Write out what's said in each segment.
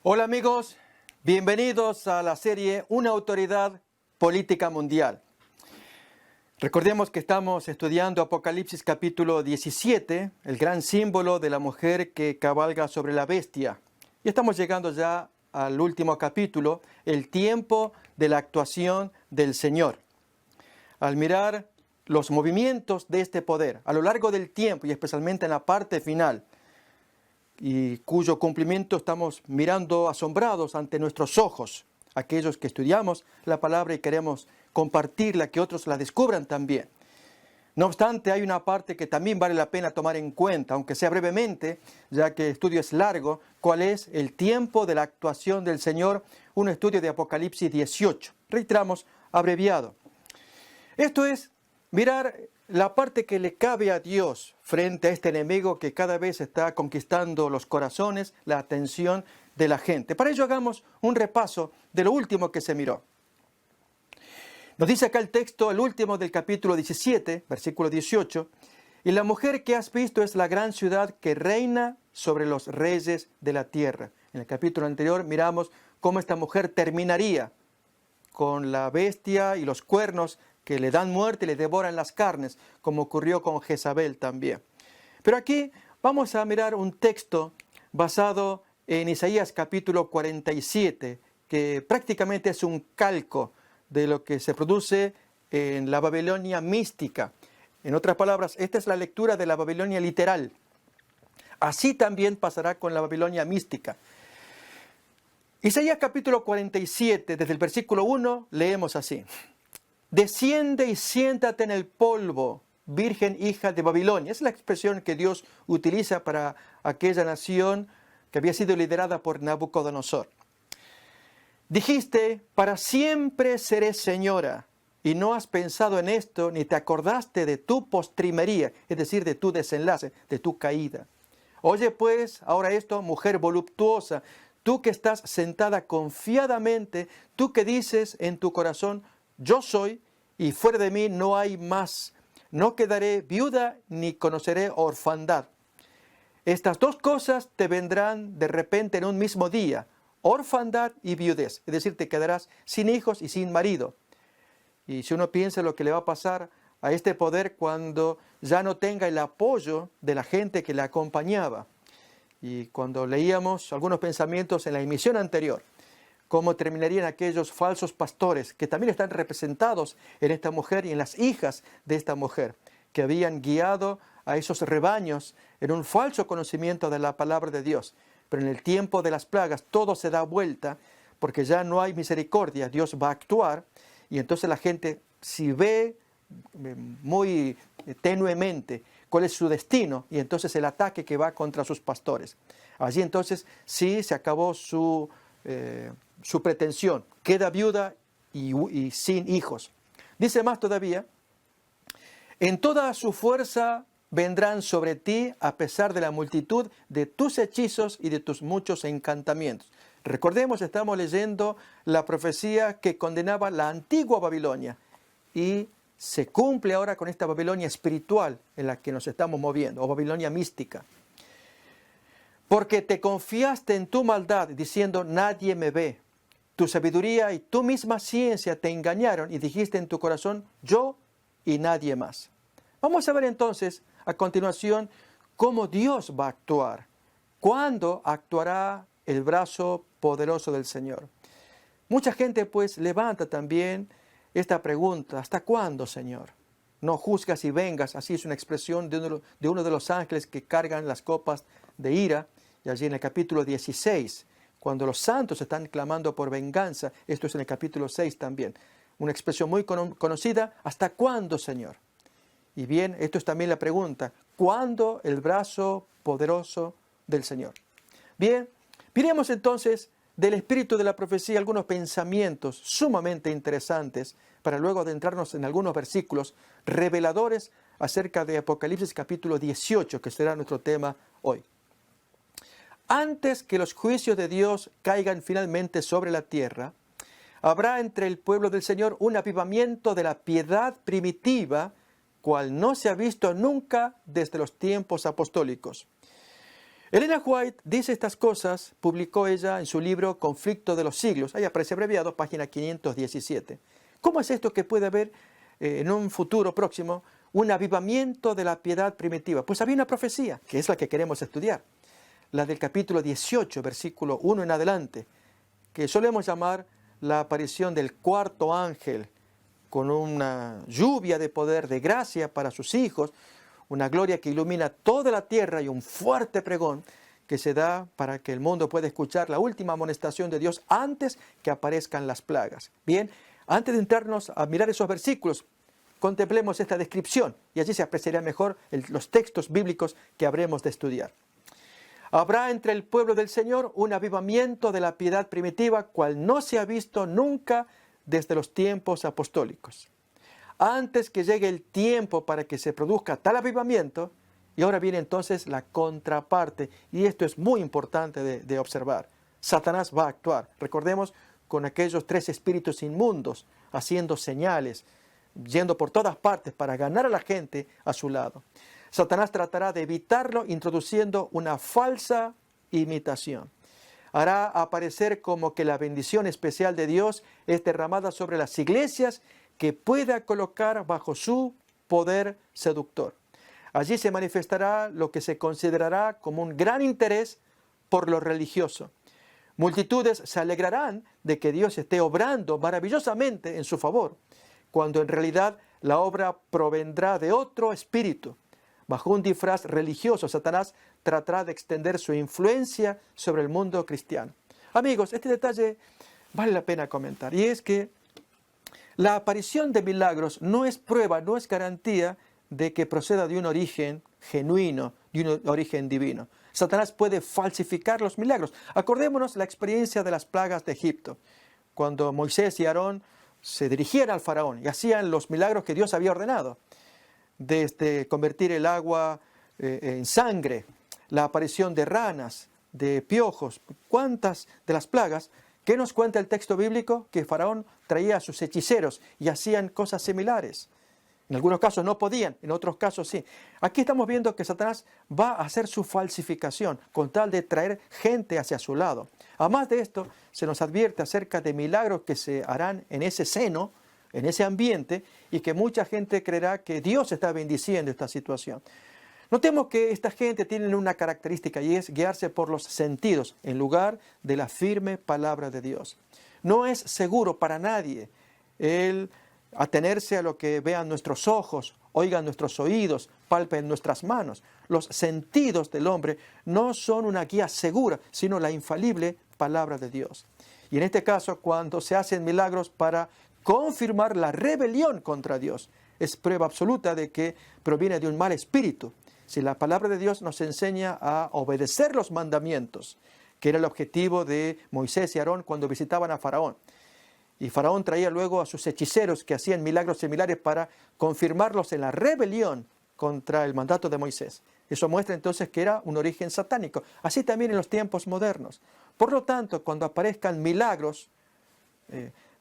Hola amigos, bienvenidos a la serie Una autoridad política mundial. Recordemos que estamos estudiando Apocalipsis capítulo 17, el gran símbolo de la mujer que cabalga sobre la bestia. Y estamos llegando ya al último capítulo, el tiempo de la actuación del Señor. Al mirar los movimientos de este poder a lo largo del tiempo y especialmente en la parte final, y cuyo cumplimiento estamos mirando asombrados ante nuestros ojos, aquellos que estudiamos la palabra y queremos compartirla, que otros la descubran también. No obstante, hay una parte que también vale la pena tomar en cuenta, aunque sea brevemente, ya que el estudio es largo, cuál es el tiempo de la actuación del Señor, un estudio de Apocalipsis 18. Reiteramos, abreviado. Esto es mirar la parte que le cabe a Dios frente a este enemigo que cada vez está conquistando los corazones, la atención de la gente. Para ello hagamos un repaso de lo último que se miró. Nos dice acá el texto, el último del capítulo 17, versículo 18, y la mujer que has visto es la gran ciudad que reina sobre los reyes de la tierra. En el capítulo anterior miramos cómo esta mujer terminaría con la bestia y los cuernos que le dan muerte y le devoran las carnes, como ocurrió con Jezabel también. Pero aquí vamos a mirar un texto basado en Isaías capítulo 47, que prácticamente es un calco de lo que se produce en la Babilonia mística. En otras palabras, esta es la lectura de la Babilonia literal. Así también pasará con la Babilonia mística. Isaías capítulo 47, desde el versículo 1, leemos así. Desciende y siéntate en el polvo, virgen hija de Babilonia. Es la expresión que Dios utiliza para aquella nación que había sido liderada por Nabucodonosor. Dijiste, para siempre seré señora, y no has pensado en esto, ni te acordaste de tu postrimería, es decir, de tu desenlace, de tu caída. Oye pues, ahora esto, mujer voluptuosa, tú que estás sentada confiadamente, tú que dices en tu corazón, yo soy, y fuera de mí no hay más. No quedaré viuda ni conoceré orfandad. Estas dos cosas te vendrán de repente en un mismo día, orfandad y viudez. Es decir, te quedarás sin hijos y sin marido. Y si uno piensa lo que le va a pasar a este poder cuando ya no tenga el apoyo de la gente que le acompañaba. Y cuando leíamos algunos pensamientos en la emisión anterior, cómo terminarían aquellos falsos pastores que también están representados en esta mujer y en las hijas de esta mujer, que habían guiado a esos rebaños en un falso conocimiento de la palabra de Dios. Pero en el tiempo de las plagas todo se da vuelta porque ya no hay misericordia, Dios va a actuar y entonces la gente, si ve muy tenuemente cuál es su destino y entonces el ataque que va contra sus pastores. Allí entonces sí se acabó su pretensión, queda viuda y sin hijos. Dice más todavía, en toda su fuerza vendrán sobre ti a pesar de la multitud de tus hechizos y de tus muchos encantamientos. Recordemos, estamos leyendo la profecía que condenaba la antigua Babilonia y se cumple ahora con esta Babilonia espiritual en la que nos estamos moviendo, o Babilonia mística. Porque te confiaste en tu maldad diciendo nadie me ve. Tu sabiduría y tu misma ciencia te engañaron y dijiste en tu corazón yo y nadie más. Vamos a ver entonces a continuación cómo Dios va a actuar. ¿Cuándo actuará el brazo poderoso del Señor? Mucha gente pues levanta también esta pregunta, ¿hasta cuándo, Señor? No juzgas y vengas, así es una expresión de uno de los ángeles que cargan las copas de ira. Y allí en el capítulo 16, cuando los santos están clamando por venganza, esto es en el capítulo 6 también, una expresión muy conocida, ¿hasta cuándo, Señor? Y bien, esto es también la pregunta, ¿cuándo el brazo poderoso del Señor? Bien, miremos entonces del espíritu de la profecía algunos pensamientos sumamente interesantes para luego adentrarnos en algunos versículos reveladores acerca de Apocalipsis capítulo 18, que será nuestro tema hoy. Antes que los juicios de Dios caigan finalmente sobre la tierra, habrá entre el pueblo del Señor un avivamiento de la piedad primitiva, cual no se ha visto nunca desde los tiempos apostólicos. Elena White dice estas cosas, publicó ella en su libro Conflicto de los Siglos, ahí aparece abreviado, página 517. ¿Cómo es esto que puede haber en un futuro próximo un avivamiento de la piedad primitiva? Pues había una profecía, que es la que queremos estudiar, la del capítulo 18, versículo 1 en adelante, que solemos llamar la aparición del cuarto ángel, con una lluvia de poder, de gracia para sus hijos, una gloria que ilumina toda la tierra y un fuerte pregón que se da para que el mundo pueda escuchar la última amonestación de Dios antes que aparezcan las plagas. Bien, antes de entrarnos a mirar esos versículos, contemplemos esta descripción y allí se apreciará mejor los textos bíblicos que habremos de estudiar. Habrá entre el pueblo del Señor un avivamiento de la piedad primitiva, cual no se ha visto nunca desde los tiempos apostólicos. Antes que llegue el tiempo para que se produzca tal avivamiento, y ahora viene entonces la contraparte, y esto es muy importante de observar. Satanás va a actuar, recordemos, con aquellos 3 espíritus inmundos, haciendo señales, yendo por todas partes para ganar a la gente a su lado. Satanás tratará de evitarlo introduciendo una falsa imitación. Hará aparecer como que la bendición especial de Dios es derramada sobre las iglesias que pueda colocar bajo su poder seductor. Allí se manifestará lo que se considerará como un gran interés por lo religioso. Multitudes se alegrarán de que Dios esté obrando maravillosamente en su favor, cuando en realidad la obra provendrá de otro espíritu. Bajo un disfraz religioso, Satanás tratará de extender su influencia sobre el mundo cristiano. Amigos, este detalle vale la pena comentar, y es que la aparición de milagros no es prueba, no es garantía de que proceda de un origen genuino, de un origen divino. Satanás puede falsificar los milagros. Acordémonos la experiencia de las plagas de Egipto, cuando Moisés y Aarón se dirigían al faraón y hacían los milagros que Dios había ordenado, desde convertir el agua en sangre, la aparición de ranas, de piojos, cuántas de las plagas. ¿Qué nos cuenta el texto bíblico? Que Faraón traía a sus hechiceros y hacían cosas similares. En algunos casos no podían, en otros casos sí. Aquí estamos viendo que Satanás va a hacer su falsificación con tal de traer gente hacia su lado. Además de esto, se nos advierte acerca de milagros que se harán en ese seno, en ese ambiente, y que mucha gente creerá que Dios está bendiciendo esta situación. Notemos que esta gente tiene una característica, y es guiarse por los sentidos en lugar de la firme palabra de Dios. No es seguro para nadie el atenerse a lo que vean nuestros ojos, oigan nuestros oídos, palpen nuestras manos. Los sentidos del hombre no son una guía segura, sino la infalible palabra de Dios. Y en este caso, cuando se hacen milagros para confirmar la rebelión contra Dios, es prueba absoluta de que proviene de un mal espíritu. Si la palabra de Dios nos enseña a obedecer los mandamientos, que era el objetivo de Moisés y Aarón cuando visitaban a Faraón. Y Faraón traía luego a sus hechiceros que hacían milagros similares para confirmarlos en la rebelión contra el mandato de Moisés. Eso muestra entonces que era un origen satánico. Así también en los tiempos modernos. Por lo tanto, cuando aparezcan milagros,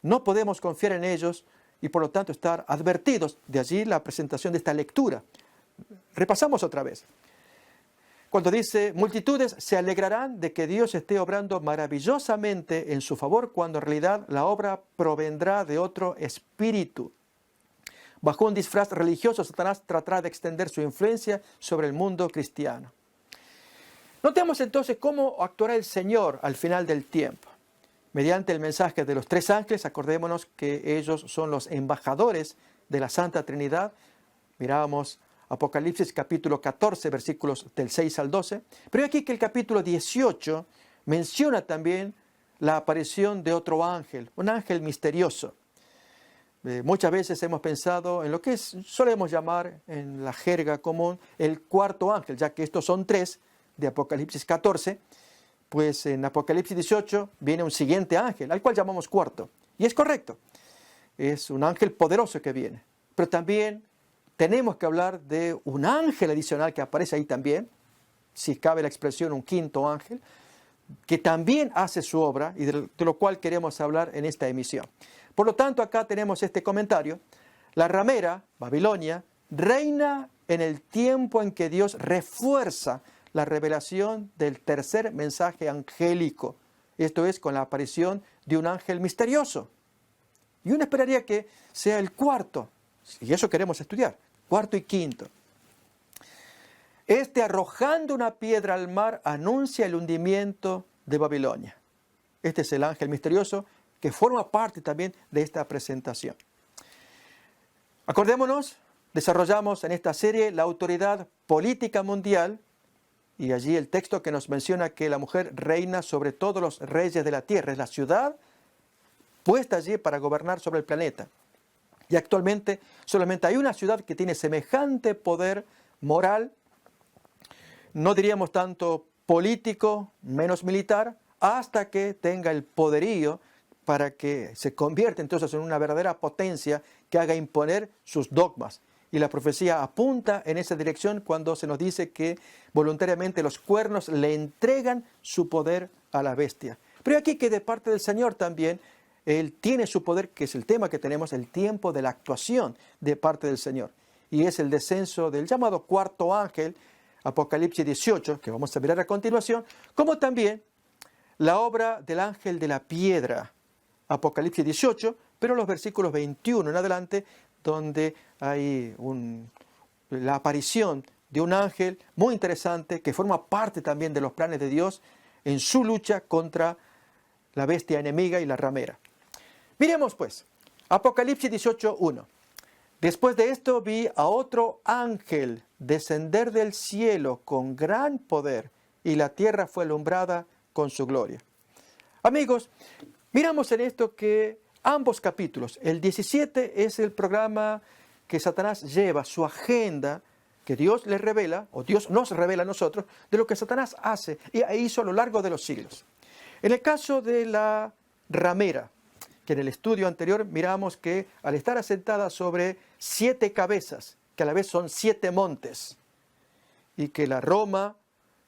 no podemos confiar en ellos y por lo tanto estar advertidos. De allí la presentación de esta lectura. Repasamos otra vez. Cuando dice, multitudes se alegrarán de que Dios esté obrando maravillosamente en su favor, cuando en realidad la obra provendrá de otro espíritu. Bajo un disfraz religioso, Satanás tratará de extender su influencia sobre el mundo cristiano. Notemos entonces cómo actuará el Señor al final del tiempo. Mediante el mensaje de los 3 ángeles, acordémonos que ellos son los embajadores de la Santa Trinidad. Miramos Apocalipsis capítulo 14, versículos del 6 al 12. Pero aquí que el capítulo 18 menciona también la aparición de otro ángel, un ángel misterioso. Muchas veces hemos pensado en lo que solemos llamar en la jerga común el cuarto ángel, ya que estos son 3 de Apocalipsis 14, pues en Apocalipsis 18 viene un siguiente ángel, al cual llamamos cuarto. Y es correcto, es un ángel poderoso que viene. Pero también tenemos que hablar de un ángel adicional que aparece ahí también, si cabe la expresión, un quinto ángel, que también hace su obra y de lo cual queremos hablar en esta emisión. Por lo tanto, acá tenemos este comentario. La ramera, Babilonia, reina en el tiempo en que Dios refuerza la revelación del tercer mensaje angélico. Esto es, con la aparición de un ángel misterioso. Y uno esperaría que sea el cuarto, y eso queremos estudiar, cuarto y quinto. Este, arrojando una piedra al mar, anuncia el hundimiento de Babilonia. Este es el ángel misterioso que forma parte también de esta presentación. Acordémonos, desarrollamos en esta serie la autoridad política mundial, y allí el texto que nos menciona que la mujer reina sobre todos los reyes de la tierra. Es la ciudad puesta allí para gobernar sobre el planeta. Y actualmente solamente hay una ciudad que tiene semejante poder moral, no diríamos tanto político, menos militar, hasta que tenga el poderío para que se convierta entonces en una verdadera potencia que haga imponer sus dogmas. Y la profecía apunta en esa dirección cuando se nos dice que voluntariamente los cuernos le entregan su poder a la bestia. Pero aquí que de parte del Señor también, Él tiene su poder, que es el tema que tenemos, el tiempo de la actuación de parte del Señor. Y es el descenso del llamado cuarto ángel, Apocalipsis 18, que vamos a mirar a continuación, como también la obra del ángel de la piedra, Apocalipsis 18, pero los versículos 21 en adelante, donde hay la aparición de un ángel muy interesante que forma parte también de los planes de Dios en su lucha contra la bestia enemiga y la ramera. Miremos pues, Apocalipsis 18:1. Después de esto vi a otro ángel descender del cielo con gran poder, y la tierra fue alumbrada con su gloria. Amigos, miramos en esto que ambos capítulos, el 17 es el programa que Satanás lleva, su agenda, que Dios le revela, o Dios nos revela a nosotros, de lo que Satanás hace y hizo a lo largo de los siglos. En el caso de la ramera, que en el estudio anterior miramos que al estar asentada sobre 7 cabezas, que a la vez son 7 montes, y que la Roma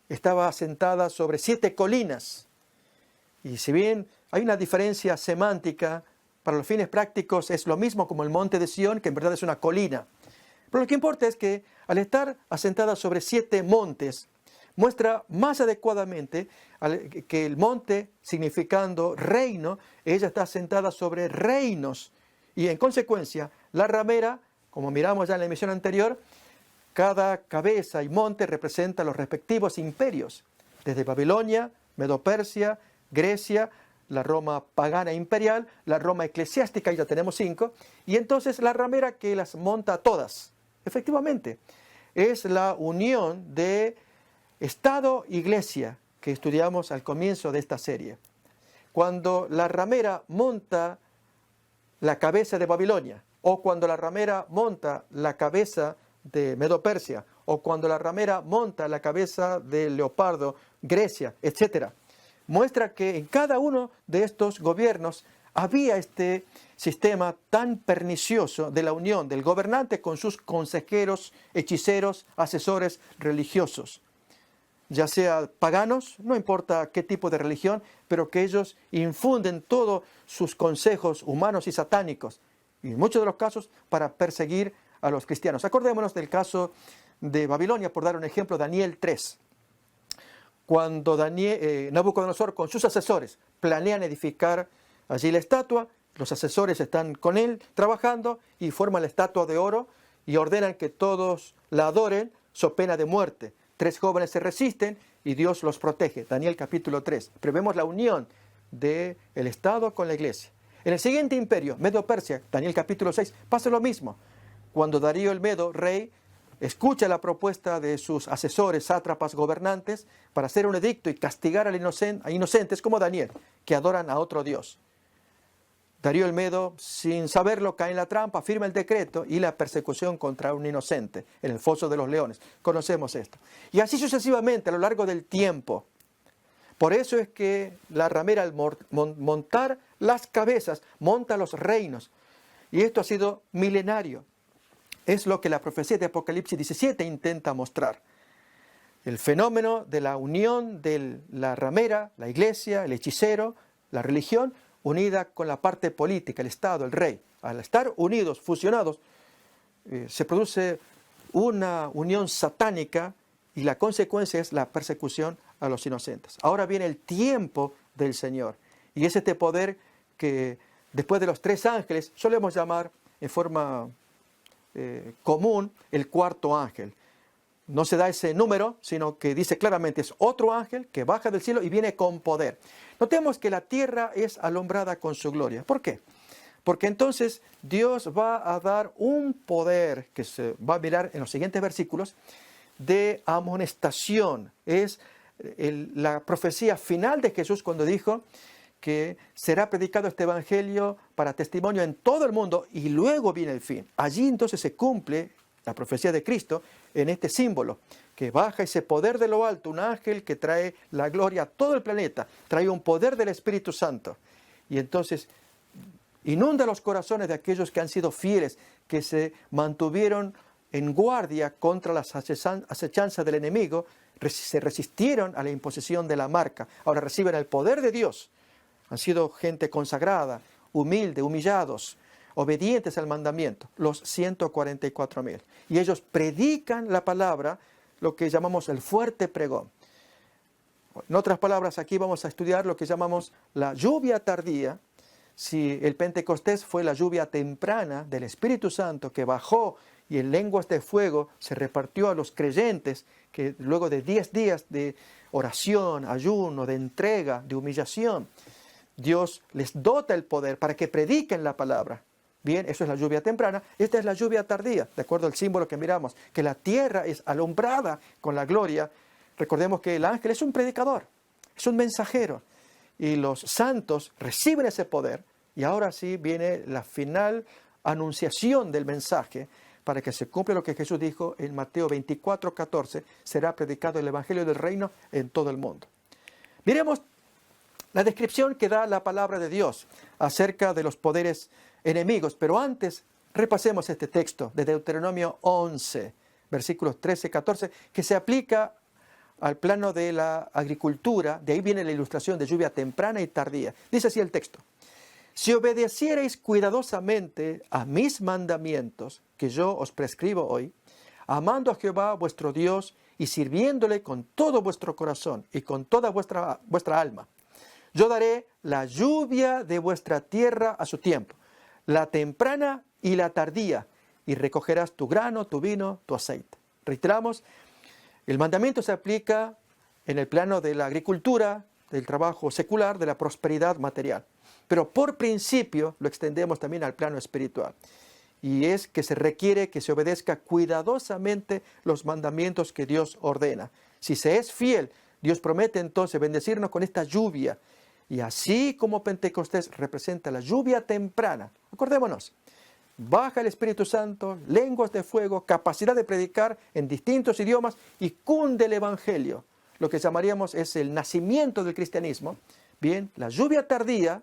estaba asentada sobre 7 colinas, y si bien hay una diferencia semántica, para los fines prácticos es lo mismo como el monte de Sión, que en verdad es una colina. Pero lo que importa es que al estar asentada sobre 7 montes, muestra más adecuadamente que el monte, significando reino, ella está asentada sobre reinos. Y en consecuencia, la ramera, como miramos ya en la emisión anterior, cada cabeza y monte representa los respectivos imperios, desde Babilonia, Medo-Persia, Grecia, la Roma pagana imperial, la Roma eclesiástica, ya tenemos 5, y entonces la ramera que las monta a todas. Efectivamente, es la unión de Estado-Iglesia que estudiamos al comienzo de esta serie. Cuando la ramera monta la cabeza de Babilonia, o cuando la ramera monta la cabeza de Medo-Persia, o cuando la ramera monta la cabeza de Leopardo, Grecia, etc., muestra que en cada uno de estos gobiernos había este sistema tan pernicioso de la unión del gobernante con sus consejeros, hechiceros, asesores religiosos, ya sea paganos, no importa qué tipo de religión, pero que ellos infunden todos sus consejos humanos y satánicos, y en muchos de los casos para perseguir a los cristianos. Acordémonos del caso de Babilonia, por dar un ejemplo, Daniel 3. Cuando Nabucodonosor con sus asesores planean edificar allí la estatua, los asesores están con él trabajando y forman la estatua de oro y ordenan que todos la adoren, so pena de muerte. 3 jóvenes se resisten y Dios los protege. Daniel capítulo 3. Pero vemos la unión del Estado con la iglesia. En el siguiente imperio, Medo-Persia, Daniel capítulo 6, pasa lo mismo. Cuando Darío el Medo, rey, escucha la propuesta de sus asesores, sátrapas, gobernantes, para hacer un edicto y castigar a inocentes como Daniel, que adoran a otro Dios. Darío el Medo, sin saberlo, cae en la trampa, firma el decreto y la persecución contra un inocente en el foso de los leones. Conocemos esto. Y así sucesivamente a lo largo del tiempo. Por eso es que la ramera, al montar las cabezas, monta los reinos. Y esto ha sido milenario. Es lo que la profecía de Apocalipsis 17 intenta mostrar. El fenómeno de la unión de la ramera, la iglesia, el hechicero, la religión, unida con la parte política, el Estado, el rey. Al estar unidos, fusionados, se produce una unión satánica y la consecuencia es la persecución a los inocentes. Ahora viene el tiempo del Señor, y es este poder que después de los 3 ángeles solemos llamar en forma común el cuarto ángel. No se da ese número, sino que dice claramente es otro ángel que baja del cielo y viene con poder. Notemos que la tierra es alumbrada con su gloria. ¿Por qué? Porque entonces Dios va a dar un poder que se va a mirar en los siguientes versículos de amonestación. Es la profecía final de Jesús cuando dijo que será predicado este evangelio para testimonio en todo el mundo y luego viene el fin. Allí entonces se cumple la profecía de Cristo en este símbolo, que baja ese poder de lo alto, un ángel que trae la gloria a todo el planeta, trae un poder del Espíritu Santo. Y entonces inunda los corazones de aquellos que han sido fieles, que se mantuvieron en guardia contra las acechanzas del enemigo, se resistieron a la imposición de la marca. Ahora reciben el poder de Dios. Han sido gente consagrada, humilde, humillados, obedientes al mandamiento, los 144,000. Y ellos predican la palabra, lo que llamamos el fuerte pregón. En otras palabras, aquí vamos a estudiar lo que llamamos la lluvia tardía. Si el Pentecostés fue la lluvia temprana del Espíritu Santo que bajó y en lenguas de fuego se repartió a los creyentes, que luego de 10 días de oración, ayuno, de entrega, de humillación, Dios les dota el poder para que prediquen la palabra. Bien, eso es la lluvia temprana. Esta es la lluvia tardía, de acuerdo al símbolo que miramos, que la tierra es alumbrada con la gloria. Recordemos que el ángel es un predicador, es un mensajero, y los santos reciben ese poder, y ahora sí viene la final anunciación del mensaje para que se cumpla lo que Jesús dijo en Mateo 24:14, será predicado el evangelio del reino en todo el mundo. Miremos la descripción que da la palabra de Dios acerca de los poderes enemigos, pero antes repasemos este texto de Deuteronomio 11, versículos 13-14, que se aplica al plano de la agricultura. De ahí viene la ilustración de lluvia temprana y tardía. Dice así el texto: si obedeciereis cuidadosamente a mis mandamientos que yo os prescribo hoy, amando a Jehová vuestro Dios y sirviéndole con todo vuestro corazón y con toda vuestra alma, yo daré la lluvia de vuestra tierra a su tiempo, la temprana y la tardía, y recogerás tu grano, tu vino, tu aceite. Reiteramos, el mandamiento se aplica en el plano de la agricultura, del trabajo secular, de la prosperidad material. Pero por principio lo extendemos también al plano espiritual. Y es que se requiere que se obedezca cuidadosamente los mandamientos que Dios ordena. Si se es fiel, Dios promete entonces bendecirnos con esta lluvia. Y así como Pentecostés representa la lluvia temprana, acordémonos, baja el Espíritu Santo, lenguas de fuego, capacidad de predicar en distintos idiomas y cunde el Evangelio. Lo que llamaríamos es el nacimiento del cristianismo. Bien, la lluvia tardía,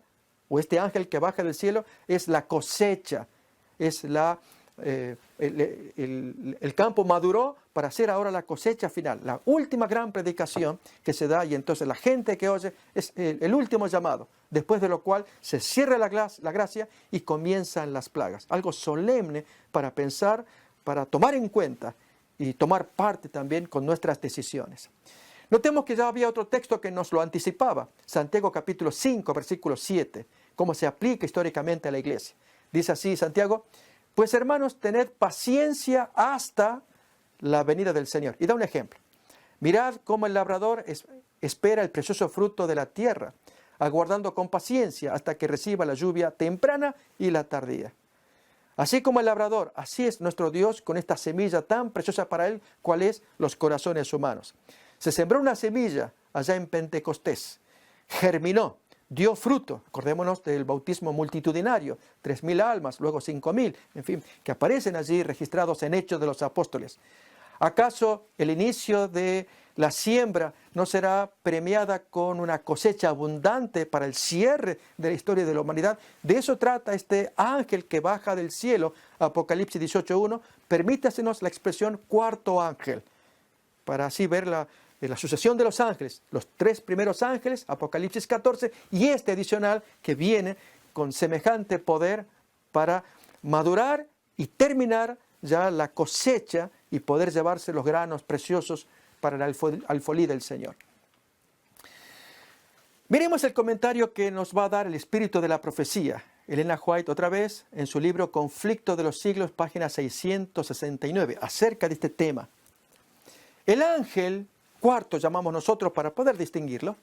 o este ángel que baja del cielo, es la cosecha, es el campo maduró para hacer ahora la cosecha final, la última gran predicación que se da, y entonces la gente que oye es el último llamado, después de lo cual se cierra la gracia y comienzan las plagas. Algo solemne para pensar, para tomar en cuenta y tomar parte también con nuestras decisiones. Notemos que ya había otro texto que nos lo anticipaba, Santiago capítulo 5, versículo 7, cómo se aplica históricamente a la iglesia. Dice así Santiago: pues hermanos, tened paciencia hasta la venida del Señor. Y da un ejemplo. Mirad cómo el labrador espera el precioso fruto de la tierra, aguardando con paciencia hasta que reciba la lluvia temprana y la tardía. Así como el labrador, así es nuestro Dios con esta semilla tan preciosa para Él, cual es los corazones humanos. Se sembró una semilla allá en Pentecostés, germinó, dio fruto. Acordémonos del bautismo multitudinario, 3,000 almas, luego 5,000, en fin, que aparecen allí registrados en Hechos de los Apóstoles. ¿Acaso el inicio de la siembra no será premiada con una cosecha abundante para el cierre de la historia de la humanidad? De eso trata este ángel que baja del cielo, Apocalipsis 18:1. Permítasenos la expresión cuarto ángel, para así ver la sucesión de los ángeles, los 3 primeros ángeles, Apocalipsis 14, y este adicional que viene con semejante poder para madurar y terminar ya la cosecha y poder llevarse los granos preciosos para el alfolí del Señor. Miremos el comentario que nos va a dar el espíritu de la profecía. Elena White, otra vez, en su libro Conflicto de los Siglos, página 669, acerca de este tema. El ángel, cuarto llamamos nosotros para poder distinguirlo,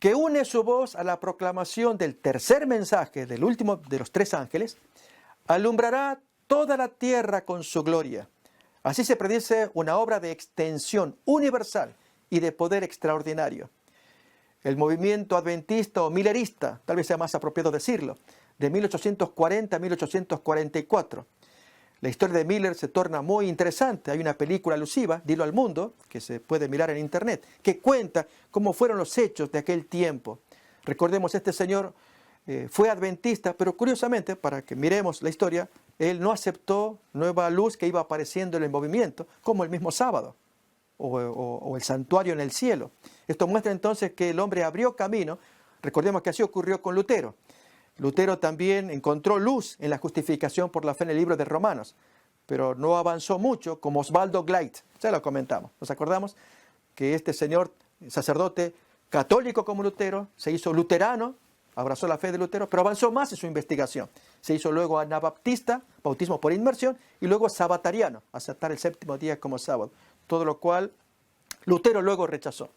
que une su voz a la proclamación del tercer mensaje, del último de los tres ángeles, alumbrará toda la tierra con su gloria. Así se predice una obra de extensión universal y de poder extraordinario. El movimiento adventista o millerista, tal vez sea más apropiado decirlo, de 1840 a 1844. La historia de Miller se torna muy interesante. Hay una película alusiva, Dilo al Mundo, que se puede mirar en internet, que cuenta cómo fueron los hechos de aquel tiempo. Recordemos, este señor fue adventista, pero curiosamente, para que miremos la historia, él no aceptó nueva luz que iba apareciendo en el movimiento, como el mismo sábado, o el santuario en el cielo. Esto muestra entonces que el hombre abrió camino. Recordemos que así ocurrió con Lutero. Lutero también encontró luz en la justificación por la fe en el libro de Romanos, pero no avanzó mucho como Osvaldo Gleit. Ya lo comentamos, ¿nos acordamos? Que este señor, sacerdote católico como Lutero, se hizo luterano, abrazó la fe de Lutero, pero avanzó más en su investigación. Se hizo luego anabaptista, bautismo por inmersión, y luego sabatariano, aceptar el séptimo día como sábado, todo lo cual Lutero luego rechazó.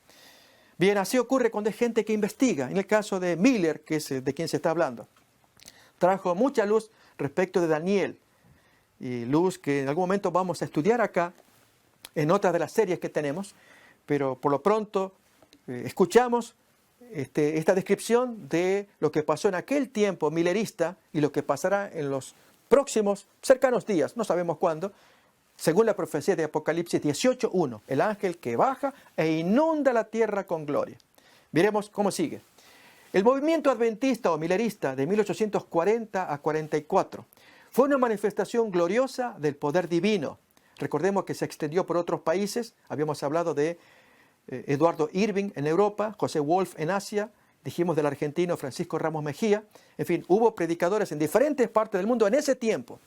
Bien, así ocurre cuando hay gente que investiga. En el caso de Miller, que es de quien se está hablando, trajo mucha luz respecto de Daniel, y luz que en algún momento vamos a estudiar acá, en otra de las series que tenemos, pero por lo pronto escuchamos esta descripción de lo que pasó en aquel tiempo millerista y lo que pasará en los próximos cercanos días, no sabemos cuándo, según la profecía de Apocalipsis 18:1, el ángel que baja e inunda la tierra con gloria. Miremos cómo sigue. El movimiento adventista o millerista de 1840 a 44 fue una manifestación gloriosa del poder divino. Recordemos que se extendió por otros países. Habíamos hablado de Eduardo Irving en Europa, José Wolf en Asia, dijimos del argentino Francisco Ramos Mejía. En fin, hubo predicadores en diferentes partes del mundo en ese tiempo.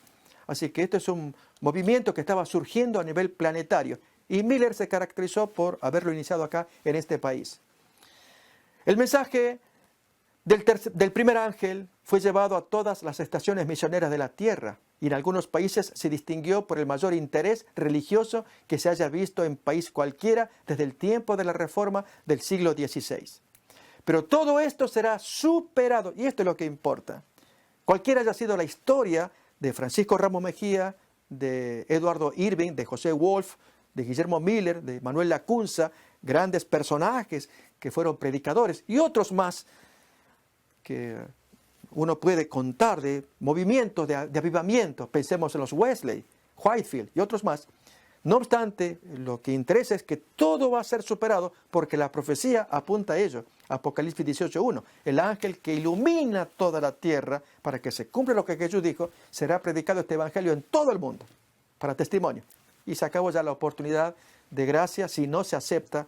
Así que esto es un movimiento que estaba surgiendo a nivel planetario. Y Miller se caracterizó por haberlo iniciado acá en este país. El mensaje del primer ángel fue llevado a todas las estaciones misioneras de la tierra. Y en algunos países se distinguió por el mayor interés religioso que se haya visto en país cualquiera desde el tiempo de la Reforma del siglo XVI. Pero todo esto será superado, y esto es lo que importa. Cualquiera haya sido la historia de Francisco Ramos Mejía, de Eduardo Irving, de José Wolf, de Guillermo Miller, de Manuel Lacunza, grandes personajes que fueron predicadores, y otros más que uno puede contar de movimientos de avivamiento. Pensemos en los Wesley, Whitefield y otros más. No obstante, lo que interesa es que todo va a ser superado porque la profecía apunta a ello. Apocalipsis 18:1. El ángel que ilumina toda la tierra para que se cumpla lo que Jesús dijo, será predicado este evangelio en todo el mundo para testimonio. Y se acabó ya la oportunidad de gracia si no se acepta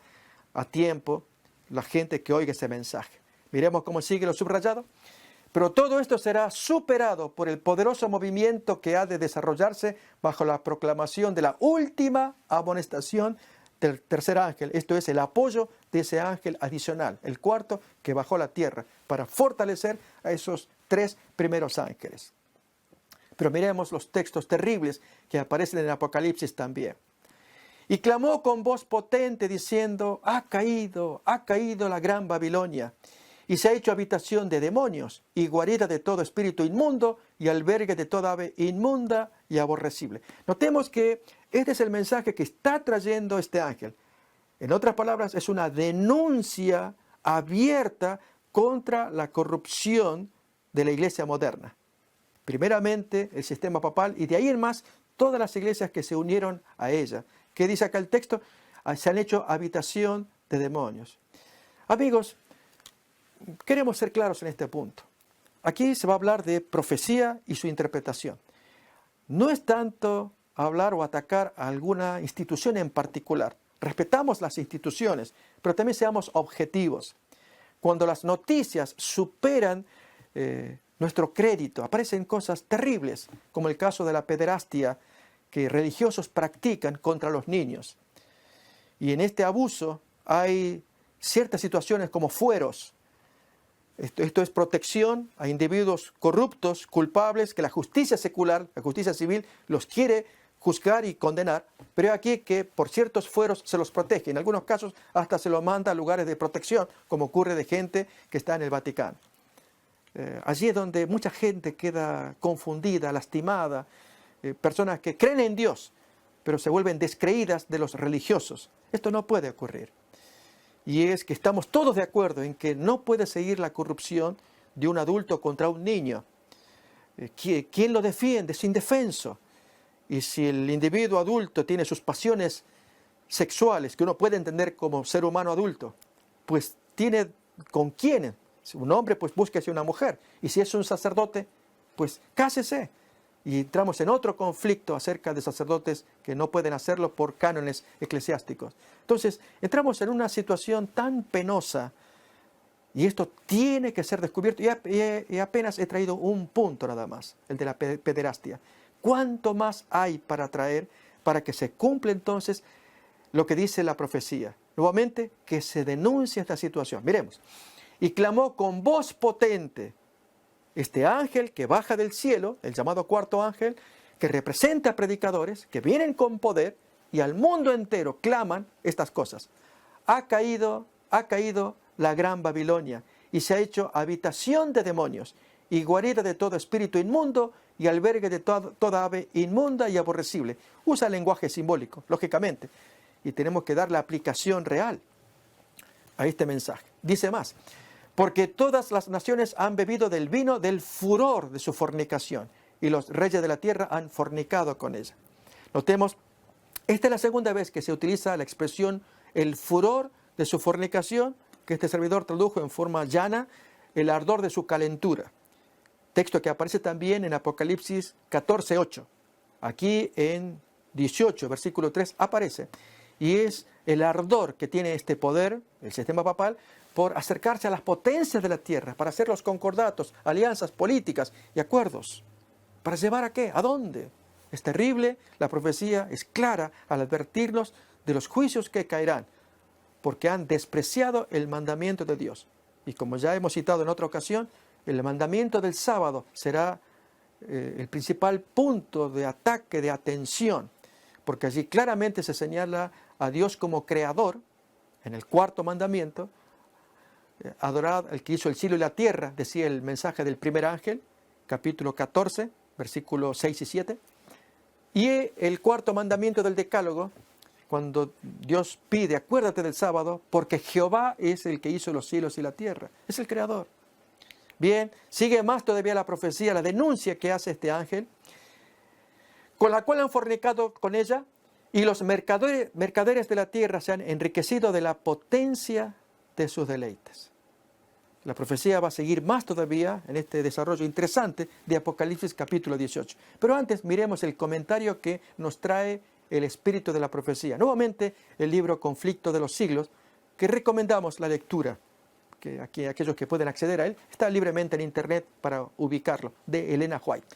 a tiempo la gente que oiga ese mensaje. Miremos cómo sigue lo subrayado. Pero todo esto será superado por el poderoso movimiento que ha de desarrollarse bajo la proclamación de la última amonestación del tercer ángel. Esto es el apoyo de ese ángel adicional, el cuarto que bajó a la tierra, para fortalecer a esos tres primeros ángeles. Pero miremos los textos terribles que aparecen en Apocalipsis también. Y clamó con voz potente diciendo: ha caído la gran Babilonia, y se ha hecho habitación de demonios, y guarida de todo espíritu inmundo, y albergue de toda ave inmunda y aborrecible. Notemos que este es el mensaje que está trayendo este ángel. En otras palabras, es una denuncia abierta contra la corrupción de la iglesia moderna. Primeramente, el sistema papal, y de ahí en más, todas las iglesias que se unieron a ella. ¿Qué dice acá el texto? Se han hecho habitación de demonios. Amigos, queremos ser claros en este punto. Aquí se va a hablar de profecía y su interpretación. No es tanto hablar o atacar a alguna institución en particular. Respetamos las instituciones, pero también seamos objetivos. Cuando las noticias superan nuestro crédito, aparecen cosas terribles, como el caso de la pederastia que religiosos practican contra los niños. Y en este abuso hay ciertas situaciones como fueros. Esto es protección a individuos corruptos, culpables, que la justicia secular, la justicia civil, los quiere juzgar y condenar, pero aquí que por ciertos fueros se los protege. En algunos casos hasta se los manda a lugares de protección, como ocurre de gente que está en el Vaticano. Allí es donde mucha gente queda confundida, lastimada, personas que creen en Dios, pero se vuelven descreídas de los religiosos. Esto no puede ocurrir. Y es que estamos todos de acuerdo en que no puede seguir la corrupción de un adulto contra un niño. ¿Quién lo defiende? Es indefenso. Y si el individuo adulto tiene sus pasiones sexuales, que uno puede entender como ser humano adulto, pues tiene con quién. Si un hombre, pues búsquese una mujer. Y si es un sacerdote, pues cásese. Y entramos en otro conflicto acerca de sacerdotes que no pueden hacerlo por cánones eclesiásticos. Entonces, entramos en una situación tan penosa y esto tiene que ser descubierto. Y apenas he traído un punto nada más, el de la pederastia. ¿Cuánto más hay para traer para que se cumpla entonces lo que dice la profecía? Nuevamente, que se denuncie esta situación. Miremos. Y clamó con voz potente. Este ángel que baja del cielo, el llamado cuarto ángel, que representa a predicadores, que vienen con poder y al mundo entero claman estas cosas. Ha caído la gran Babilonia y se ha hecho habitación de demonios y guarida de todo espíritu inmundo y albergue de toda ave inmunda y aborrecible. Usa lenguaje simbólico, lógicamente, y tenemos que dar la aplicación real a este mensaje. Dice más. Porque todas las naciones han bebido del vino del furor de su fornicación, y los reyes de la tierra han fornicado con ella. Notemos, esta es la segunda vez que se utiliza la expresión el furor de su fornicación, que este servidor tradujo en forma llana, el ardor de su calentura. Texto que aparece también en Apocalipsis 14:8. Aquí en 18, versículo 3, aparece. Y es el ardor que tiene este poder, el sistema papal, por acercarse a las potencias de la tierra, para hacer los concordatos, alianzas políticas y acuerdos. ¿Para llevar a qué? ¿A dónde? Es terrible, la profecía es clara al advertirnos de los juicios que caerán, porque han despreciado el mandamiento de Dios. Y como ya hemos citado en otra ocasión, el mandamiento del sábado será el principal punto de ataque, de atención, porque allí claramente se señala a Dios como creador, en el cuarto mandamiento. Adorad al que hizo el cielo y la tierra, decía el mensaje del primer ángel, capítulo 14, versículos 6 y 7. Y el cuarto mandamiento del decálogo, cuando Dios pide, acuérdate del sábado, porque Jehová es el que hizo los cielos y la tierra, es el creador. Bien, sigue más todavía la profecía, la denuncia que hace este ángel, con la cual han fornicado con ella, y los mercaderes de la tierra se han enriquecido de la potencia de sus deleites. La profecía va a seguir más todavía en este desarrollo interesante de Apocalipsis capítulo 18. Pero antes miremos el comentario que nos trae el espíritu de la profecía. Nuevamente el libro Conflicto de los Siglos, que recomendamos la lectura, que aquí aquellos que pueden acceder a él, está libremente en internet para ubicarlo, de Elena White.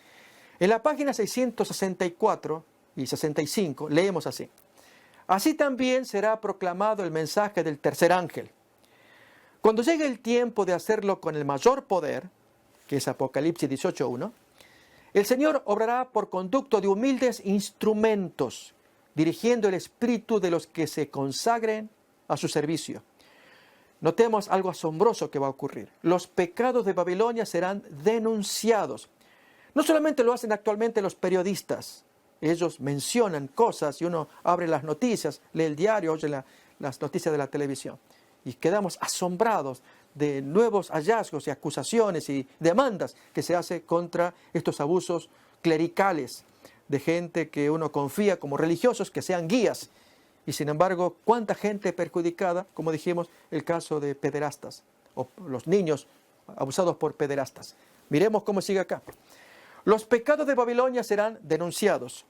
En la página 664 y 65 leemos así. Así también será proclamado el mensaje del tercer ángel. Cuando llegue el tiempo de hacerlo con el mayor poder, que es Apocalipsis 18:1, el Señor obrará por conducto de humildes instrumentos, dirigiendo el espíritu de los que se consagren a su servicio. Notemos algo asombroso que va a ocurrir. Los pecados de Babilonia serán denunciados. No solamente lo hacen actualmente los periodistas. Ellos mencionan cosas y uno abre las noticias, lee el diario, oye las noticias de la televisión. Y quedamos asombrados de nuevos hallazgos y acusaciones y demandas que se hace contra estos abusos clericales de gente que uno confía como religiosos, que sean guías. Y sin embargo, ¿cuánta gente perjudicada? Como dijimos, el caso de pederastas, o los niños abusados por pederastas. Miremos cómo sigue acá. Los pecados de Babilonia serán denunciados.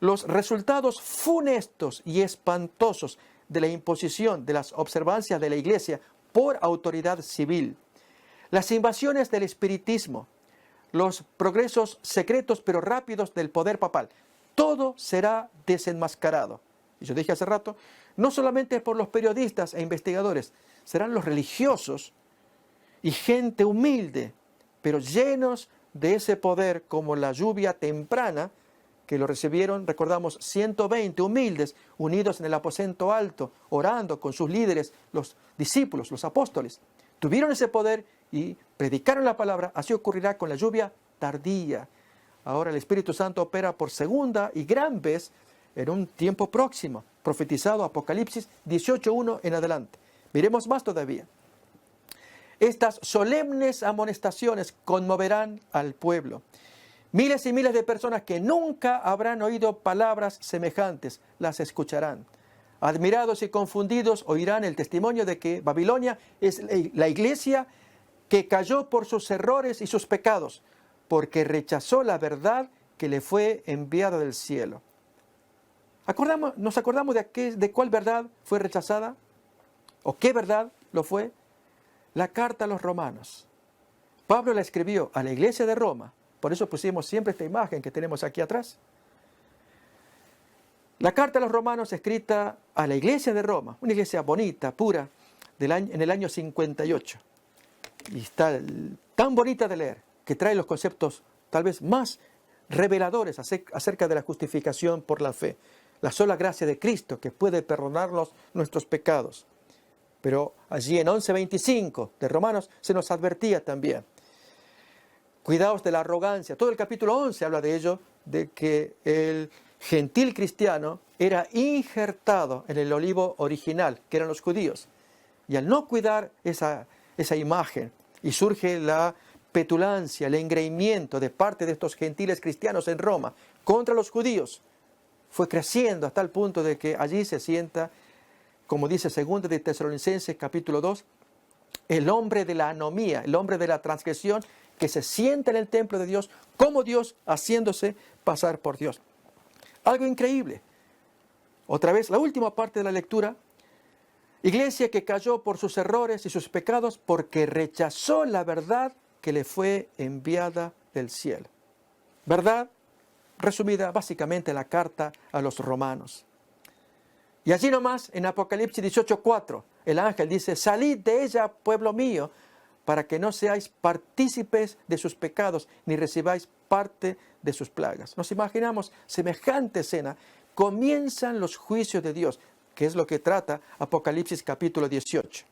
Los resultados funestos y espantosos de la imposición de las observancias de la Iglesia por autoridad civil, las invasiones del espiritismo, los progresos secretos pero rápidos del poder papal, todo será desenmascarado. Y yo dije hace rato, no solamente por los periodistas e investigadores, serán los religiosos y gente humilde, pero llenos de ese poder como la lluvia temprana, que lo recibieron, recordamos, 120 humildes, unidos en el aposento alto, orando con sus líderes, los discípulos, los apóstoles. Tuvieron ese poder y predicaron la palabra. Así ocurrirá con la lluvia tardía. Ahora el Espíritu Santo opera por segunda y gran vez en un tiempo próximo, profetizado Apocalipsis 18:1 en adelante. Miremos más todavía. Estas solemnes amonestaciones conmoverán al pueblo. Miles y miles de personas que nunca habrán oído palabras semejantes las escucharán. Admirados y confundidos oirán el testimonio de que Babilonia es la iglesia que cayó por sus errores y sus pecados, porque rechazó la verdad que le fue enviada del cielo. ¿Nos acordamos de cuál verdad fue rechazada? ¿O qué verdad lo fue? La carta a los romanos. Pablo la escribió a la iglesia de Roma. Por eso pusimos siempre esta imagen que tenemos aquí atrás. La carta a los romanos escrita a la iglesia de Roma, una iglesia bonita, pura, en el año 58. Y está tan bonita de leer, que trae los conceptos tal vez más reveladores acerca de la justificación por la fe. La sola gracia de Cristo que puede perdonarnos nuestros pecados. Pero allí en 11:25 de Romanos se nos advertía también. Cuidaos de la arrogancia. Todo el capítulo 11 habla de ello, de que el gentil cristiano era injertado en el olivo original, que eran los judíos. Y al no cuidar esa imagen, y surge la petulancia, el engreimiento de parte de estos gentiles cristianos en Roma contra los judíos, fue creciendo hasta el punto de que allí se sienta, como dice 2 de Tesalonicenses capítulo 2, el hombre de la anomía, el hombre de la transgresión, que se sienta en el templo de Dios como Dios, haciéndose pasar por Dios. Algo increíble. Otra vez, la última parte de la lectura. Iglesia que cayó por sus errores y sus pecados porque rechazó la verdad que le fue enviada del cielo. Verdad resumida básicamente en la carta a los romanos. Y allí nomás, en Apocalipsis 18:4, el ángel dice: salid de ella, pueblo mío, para que no seáis partícipes de sus pecados, ni recibáis parte de sus plagas. Nos imaginamos semejante escena. Comienzan los juicios de Dios, que es lo que trata Apocalipsis capítulo 18.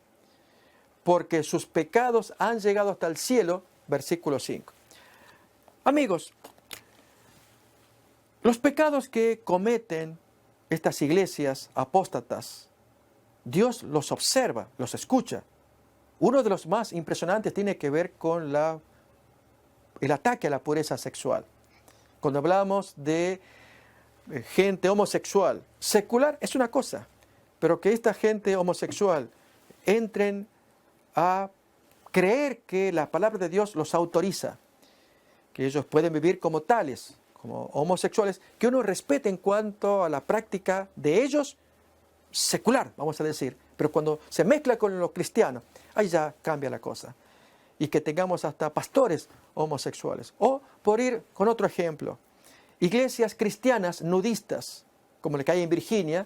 Porque sus pecados han llegado hasta el cielo, versículo 5. Amigos, los pecados que cometen estas iglesias apóstatas, Dios los observa, los escucha. Uno de los más impresionantes tiene que ver con el ataque a la pureza sexual. Cuando hablamos de gente homosexual, secular es una cosa, pero que esta gente homosexual entren a creer que la palabra de Dios los autoriza, que ellos pueden vivir como tales, como homosexuales, que uno respete en cuanto a la práctica de ellos secular, vamos a decir, pero cuando se mezcla con lo cristiano, ahí ya cambia la cosa. Y que tengamos hasta pastores homosexuales. O, por ir con otro ejemplo, iglesias cristianas nudistas, como la que hay en Virginia,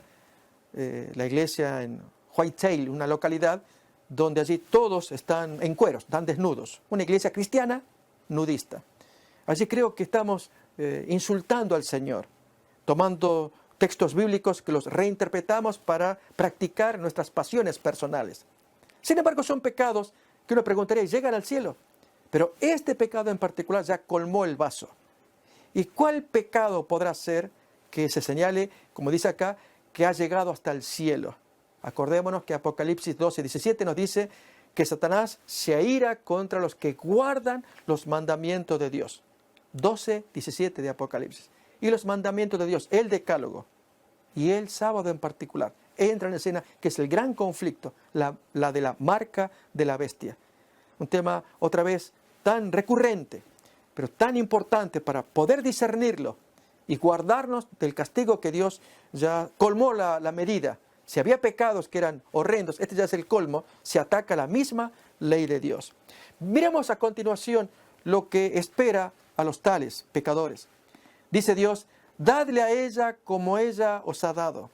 la iglesia en Whitetail, una localidad donde allí todos están en cueros, están desnudos. Una iglesia cristiana nudista. Allí creo que estamos insultando al Señor, tomando textos bíblicos que los reinterpretamos para practicar nuestras pasiones personales. Sin embargo, son pecados que uno preguntaría, ¿llegan al cielo? Pero este pecado en particular ya colmó el vaso. ¿Y cuál pecado podrá ser que se señale, como dice acá, que ha llegado hasta el cielo? Acordémonos que Apocalipsis 12:17 nos dice que Satanás se aira contra los que guardan los mandamientos de Dios. 12:17 de Apocalipsis. Y los mandamientos de Dios, el decálogo y el sábado en particular, entra en escena, que es el gran conflicto, la de la marca de la bestia. Un tema, otra vez, tan recurrente, pero tan importante para poder discernirlo y guardarnos del castigo que Dios ya colmó la medida. Si había pecados que eran horrendos, este ya es el colmo, se ataca la misma ley de Dios. Miremos a continuación lo que espera a los tales pecadores. Dice Dios: dadle a ella como ella os ha dado,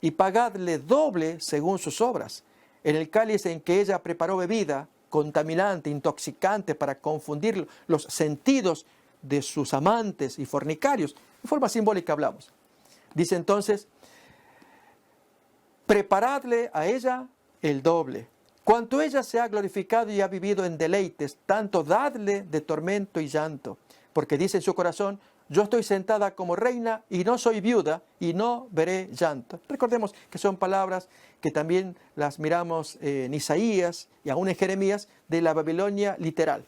y pagadle doble según sus obras. En el cáliz en que ella preparó bebida contaminante, intoxicante, para confundir los sentidos de sus amantes y fornicarios. En forma simbólica hablamos. Dice entonces, preparadle a ella el doble. Cuanto ella se ha glorificado y ha vivido en deleites, tanto dadle de tormento y llanto. Porque dice en su corazón, yo estoy sentada como reina y no soy viuda y no veré llanto. Recordemos que son palabras que también las miramos en Isaías y aún en Jeremías de la Babilonia literal.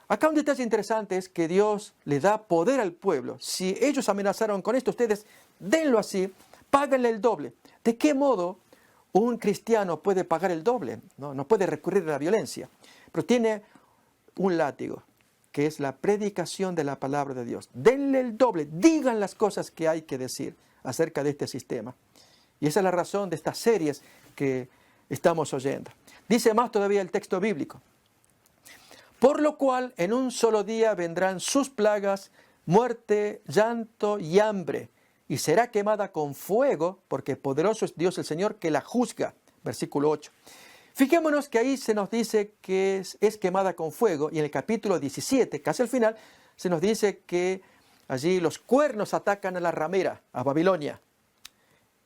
Acá un detalle interesante es que Dios le da poder al pueblo. Si ellos amenazaron con esto, ustedes denlo así, páganle el doble. ¿De qué modo un cristiano puede pagar el doble? No puede recurrir a la violencia, pero tiene un látigo, que es la predicación de la palabra de Dios. Denle el doble, digan las cosas que hay que decir acerca de este sistema. Y esa es la razón de estas series que estamos oyendo. Dice más todavía el texto bíblico. Por lo cual en un solo día vendrán sus plagas, muerte, llanto y hambre, y será quemada con fuego, porque poderoso es Dios el Señor que la juzga. Versículo 8. Fijémonos que ahí se nos dice que es quemada con fuego, y en el capítulo 17, casi al final, se nos dice que allí los cuernos atacan a la ramera, a Babilonia,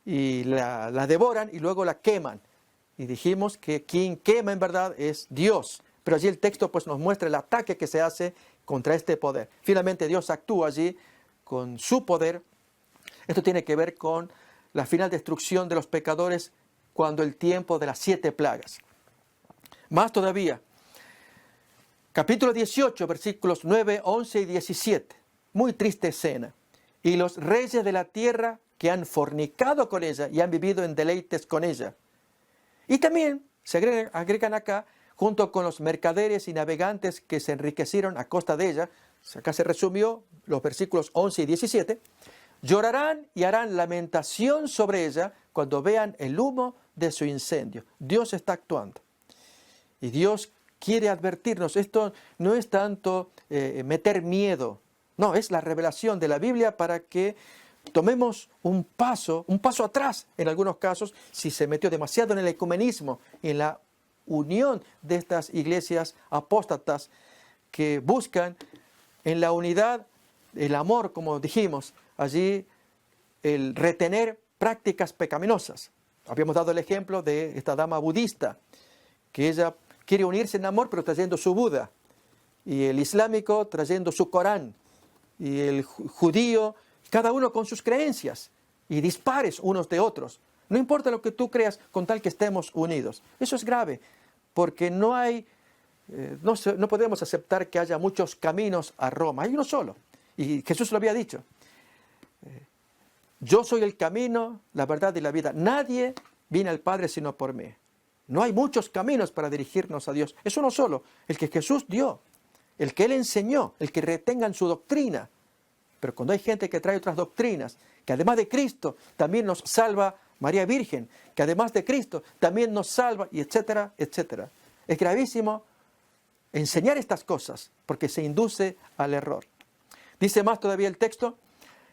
y la devoran y luego la queman. Y dijimos que quien quema en verdad es Dios. Pero allí el texto pues nos muestra el ataque que se hace contra este poder. Finalmente Dios actúa allí con su poder. Esto tiene que ver con la final destrucción de los pecadores cuando el tiempo de las 7 plagas. Más todavía, capítulo 18, versículos 9, 11 y 17. Muy triste escena. Y los reyes de la tierra que han fornicado con ella y han vivido en deleites con ella. Y también se agregan acá, junto con los mercaderes y navegantes que se enriquecieron a costa de ella. Acá se resumió los versículos 11 y 17. Llorarán y harán lamentación sobre ella cuando vean el humo de su incendio. Dios está actuando. Y Dios quiere advertirnos. Esto no es tanto meter miedo. No, es la revelación de la Biblia para que tomemos un paso atrás en algunos casos, si se metió demasiado en el ecumenismo, en la unión de estas iglesias apóstatas que buscan en la unidad, el amor, como dijimos, allí el retener prácticas pecaminosas. Habíamos dado el ejemplo de esta dama budista, que ella quiere unirse en amor pero trayendo su Buda, y el islámico trayendo su Corán, y el judío, cada uno con sus creencias, y dispares unos de otros. No importa lo que tú creas, con tal que estemos unidos. Eso es grave, porque no podemos aceptar que haya muchos caminos a Roma. Hay uno solo. Y Jesús lo había dicho. Yo soy el camino, la verdad y la vida. Nadie viene al Padre sino por mí. No hay muchos caminos para dirigirnos a Dios. Es uno solo, el que Jesús dio, el que Él enseñó, el que retengan su doctrina. Pero cuando hay gente que trae otras doctrinas, que además de Cristo también nos salva María Virgen, que además de Cristo también nos salva, y etcétera, etcétera. Es gravísimo enseñar estas cosas porque se induce al error. Dice más todavía el texto,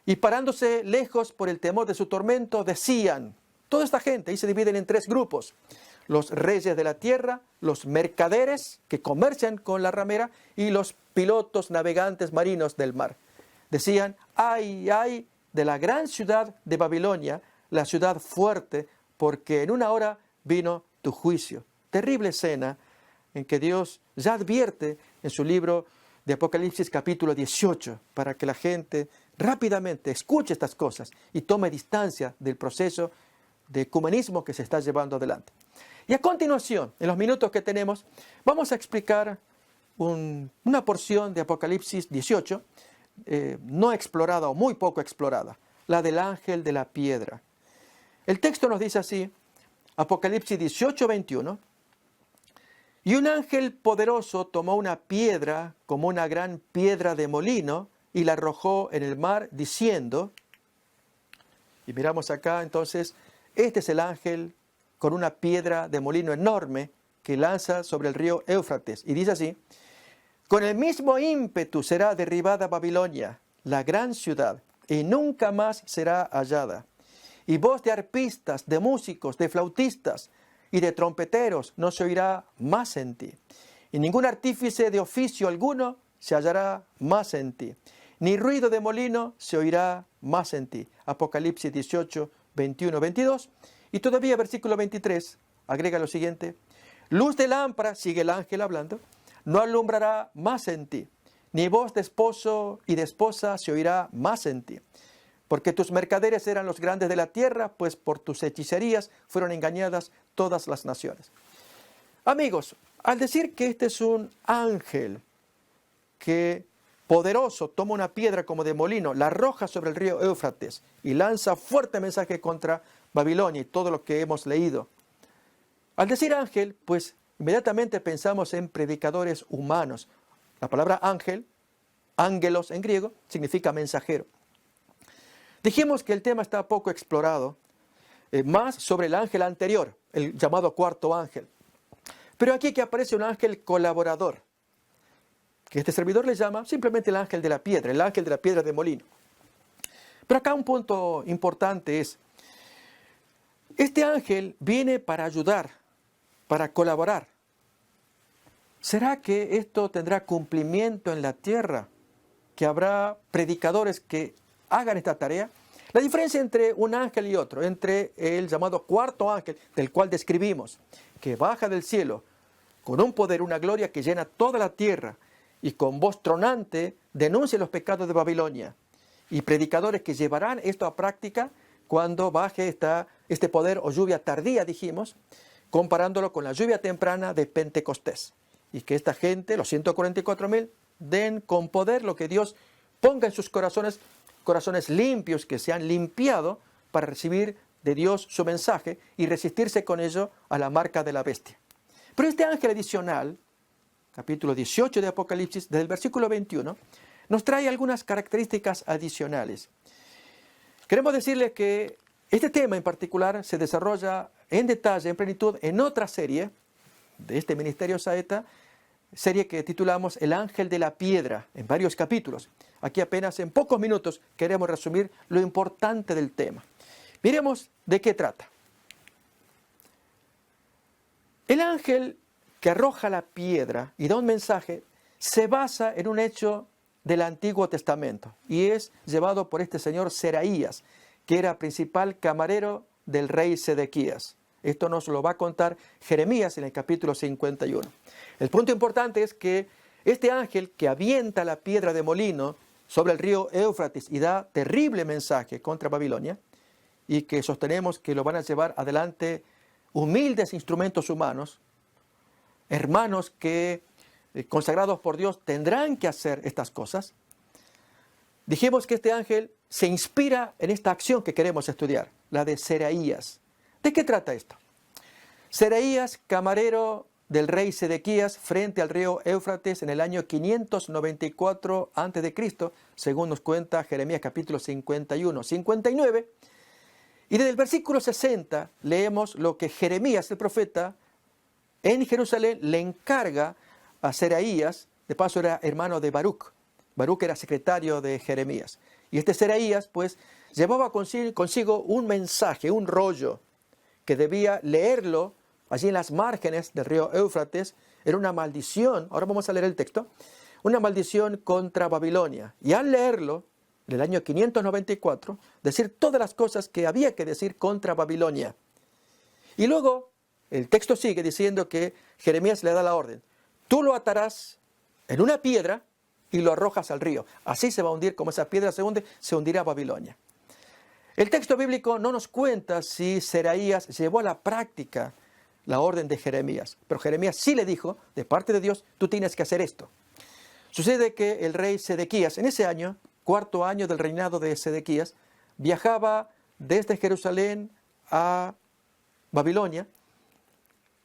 y parándose lejos por el temor de su tormento, decían, toda esta gente, ahí se dividen en 3 grupos, los reyes de la tierra, los mercaderes que comercian con la ramera y los pilotos navegantes marinos del mar. Decían, ay, ay de la gran ciudad de Babilonia, la ciudad fuerte, porque en una hora vino tu juicio. Terrible escena en que Dios ya advierte en su libro de Apocalipsis capítulo 18, para que la gente rápidamente escuche estas cosas y tome distancia del proceso de ecumenismo que se está llevando adelante. Y a continuación, en los minutos que tenemos, vamos a explicar una porción de Apocalipsis 18, no explorada o muy poco explorada, la del ángel de la piedra. El texto nos dice así, Apocalipsis 18, 21, y un ángel poderoso tomó una piedra como una gran piedra de molino y la arrojó en el mar diciendo, y miramos acá entonces, este es el ángel con una piedra de molino enorme que lanza sobre el río Éufrates. Y dice así, con el mismo ímpetu será derribada Babilonia, la gran ciudad, y nunca más será hallada. y voz de arpistas, de músicos, de flautistas y de trompeteros no se oirá más en ti. Y ningún artífice de oficio alguno se hallará más en ti. Ni ruido de molino se oirá más en ti. Apocalipsis 18, 21, 22. Y todavía versículo 23 agrega lo siguiente. Luz de lámpara, sigue el ángel hablando, no alumbrará más en ti. Ni voz de esposo y de esposa se oirá más en ti. Porque tus mercaderes eran los grandes de la tierra, pues por tus hechicerías fueron engañadas todas las naciones. Amigos, al decir que este es un ángel que poderoso toma una piedra como de molino, la arroja sobre el río Éufrates y lanza fuerte mensaje contra Babilonia y todo lo que hemos leído. Al decir ángel, pues inmediatamente pensamos en predicadores humanos. La palabra ángel, ángelos en griego, significa mensajero. Dijimos que el tema está poco explorado, más sobre el ángel anterior, el llamado cuarto ángel. Pero aquí que aparece un ángel colaborador, que este servidor le llama simplemente el ángel de la piedra de molino. Pero acá un punto importante es, este ángel viene para ayudar, para colaborar. ¿Será que esto tendrá cumplimiento en la tierra? ¿Que habrá predicadores que hagan esta tarea? La diferencia entre un ángel y otro, entre el llamado cuarto ángel, del cual describimos, que baja del cielo con un poder, una gloria que llena toda la tierra y con voz tronante denuncia los pecados de Babilonia, y predicadores que llevarán esto a práctica cuando baje este poder o lluvia tardía, dijimos, comparándolo con la lluvia temprana de Pentecostés. Y que esta gente, los 144,000, den con poder lo que Dios ponga en sus corazones, corazones limpios que se han limpiado para recibir de Dios su mensaje y resistirse con ello a la marca de la bestia. Pero este ángel adicional, capítulo 18 de Apocalipsis, desde el versículo 21, nos trae algunas características adicionales. Queremos decirles que este tema en particular se desarrolla en detalle, en plenitud, en otra serie de este Ministerio Saeta, serie que titulamos El Ángel de la Piedra, en varios capítulos. Aquí apenas en pocos minutos queremos resumir lo importante del tema. Miremos de qué trata. El ángel que arroja la piedra y da un mensaje se basa en un hecho del Antiguo Testamento y es llevado por este señor Seraías, que era principal camarero del rey Sedequías. Esto nos lo va a contar Jeremías en el capítulo 51. El punto importante es que este ángel que avienta la piedra de molino sobre el río Éufrates y da terrible mensaje contra Babilonia, y que sostenemos que lo van a llevar adelante humildes instrumentos humanos, hermanos que consagrados por Dios tendrán que hacer estas cosas. Dijimos que este ángel se inspira en esta acción que queremos estudiar, la de Seraías. ¿De qué trata esto? Seraías, camarero del rey Sedequías, frente al río Éufrates en el año 594 a.C., según nos cuenta Jeremías capítulo 51, 59. Y desde el versículo 60 leemos lo que Jeremías, el profeta, en Jerusalén le encarga a Seraías. De paso era hermano de Baruc. Baruc era secretario de Jeremías. Y este Seraías, pues, llevaba consigo un mensaje, un rollo, que debía leerlo allí en las márgenes del río Éufrates. Era una maldición, ahora vamos a leer el texto, una maldición contra Babilonia. Y al leerlo, en el año 594, decir todas las cosas que había que decir contra Babilonia. Y luego el texto sigue diciendo que Jeremías le da la orden: tú lo atarás en una piedra y lo arrojas al río. Así se va a hundir, como esa piedra se hunde, se hundirá Babilonia. El texto bíblico no nos cuenta si Seraías llevó a la práctica la orden de Jeremías, pero Jeremías sí le dijo, de parte de Dios, tú tienes que hacer esto. Sucede que el rey Sedequías, en ese año, cuarto año del reinado de Sedequías, viajaba desde Jerusalén a Babilonia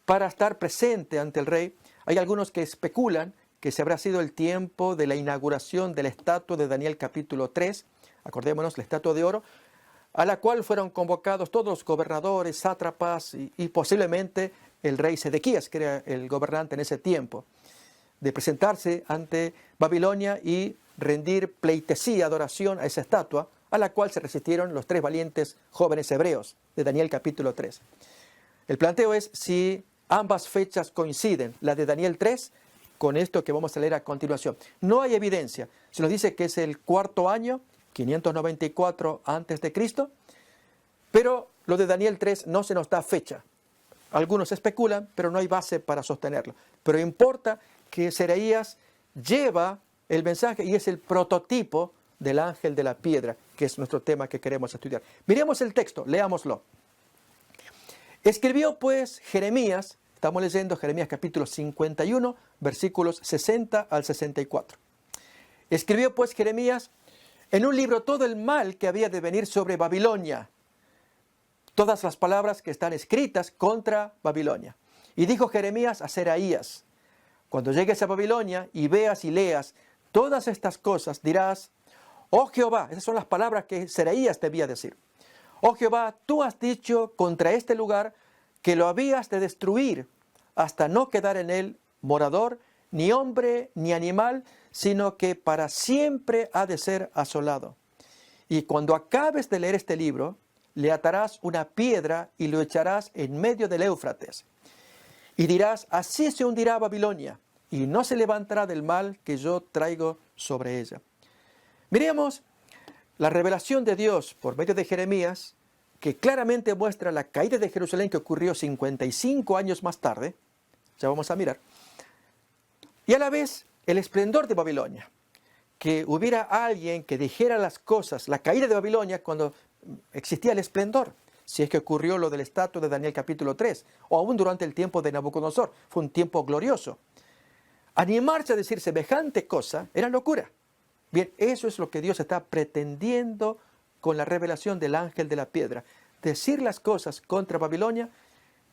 para estar presente ante el rey. Hay algunos que especulan que se habrá sido el tiempo de la inauguración de la estatua de Daniel capítulo 3, acordémonos, la estatua de oro, a la cual fueron convocados todos los gobernadores, sátrapas y posiblemente el rey Sedequías, que era el gobernante en ese tiempo, de presentarse ante Babilonia y rendir pleitesía, adoración a esa estatua, a la cual se resistieron los 3 valientes jóvenes hebreos de Daniel capítulo 3. El planteo es si ambas fechas coinciden, la de Daniel 3 con esto que vamos a leer a continuación. No hay evidencia. Se nos dice que es el 4º año, 594 a.C., pero lo de Daniel 3 no se nos da fecha. Algunos especulan, pero no hay base para sostenerlo. Pero importa que Seraías lleva el mensaje y es el prototipo del ángel de la piedra, que es nuestro tema que queremos estudiar. Miremos el texto, leámoslo. Escribió pues Jeremías, estamos leyendo Jeremías capítulo 51, versículos 60 al 64. Escribió pues Jeremías en un libro todo el mal que había de venir sobre Babilonia, todas las palabras que están escritas contra Babilonia. Y dijo Jeremías a Seraías: cuando llegues a Babilonia y veas y leas todas estas cosas, dirás: oh Jehová, esas son las palabras que Seraías debía decir. Oh Jehová, tú has dicho contra este lugar que lo habías de destruir hasta no quedar en él morador, ni hombre, ni animal, sino que para siempre ha de ser asolado. Y cuando acabes de leer este libro, le atarás una piedra y lo echarás en medio del Éufrates. Y dirás: así se hundirá Babilonia, y no se levantará del mal que yo traigo sobre ella. Miremos la revelación de Dios por medio de Jeremías, que claramente muestra la caída de Jerusalén que ocurrió 55 años más tarde. Ya vamos a mirar. Y a la vez el esplendor de Babilonia. Que hubiera alguien que dijera las cosas, la caída de Babilonia, cuando existía el esplendor. Si es que ocurrió lo del estatua de Daniel capítulo 3, o aún durante el tiempo de Nabucodonosor. Fue un tiempo glorioso. Animarse a decir semejante cosa era locura. Bien, eso es lo que Dios está pretendiendo con la revelación del ángel de la piedra. Decir las cosas contra Babilonia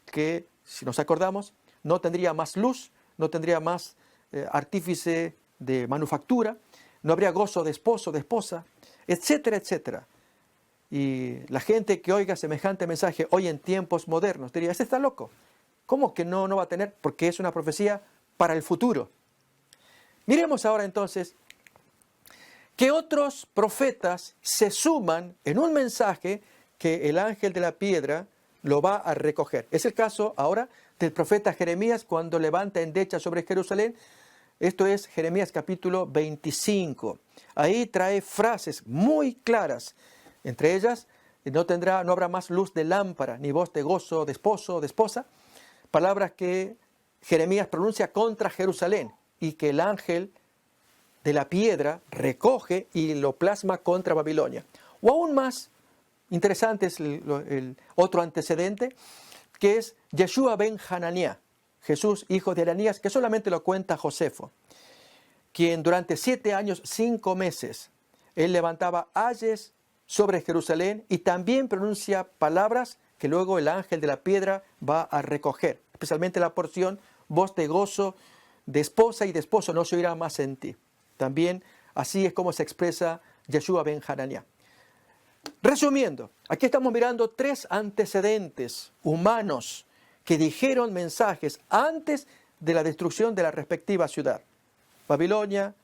que, si nos acordamos, no tendría más luz, no tendría más artífice de manufactura, no habría gozo de esposo, de esposa, etcétera, etcétera. Y la gente que oiga semejante mensaje hoy en tiempos modernos diría: este está loco. ¿Cómo que no va a tener? Porque es una profecía para el futuro. Miremos ahora entonces que otros profetas se suman en un mensaje que el ángel de la piedra lo va a recoger. Es el caso ahora del profeta Jeremías cuando levanta endecha sobre Jerusalén. Esto es Jeremías capítulo 25. Ahí trae frases muy claras. Entre ellas, no habrá más luz de lámpara, ni voz de gozo de esposo o de esposa. Palabras que Jeremías pronuncia contra Jerusalén y que el ángel de la piedra recoge y lo plasma contra Babilonia. O aún más interesante es el otro antecedente, que es Yeshua ben Hananiah, Jesús, hijo de Ananías, que solamente lo cuenta Josefo, quien durante 7 años, 5 meses, él levantaba ayes sobre Jerusalén y también pronuncia palabras que luego el ángel de la piedra va a recoger, especialmente la porción: voz de gozo de esposa y de esposo no se oirá más en ti. También así es como se expresa Yeshua ben Hananiah. Resumiendo, aquí estamos mirando 3 antecedentes humanos que dijeron mensajes antes de la destrucción de la respectiva ciudad. Babilonia,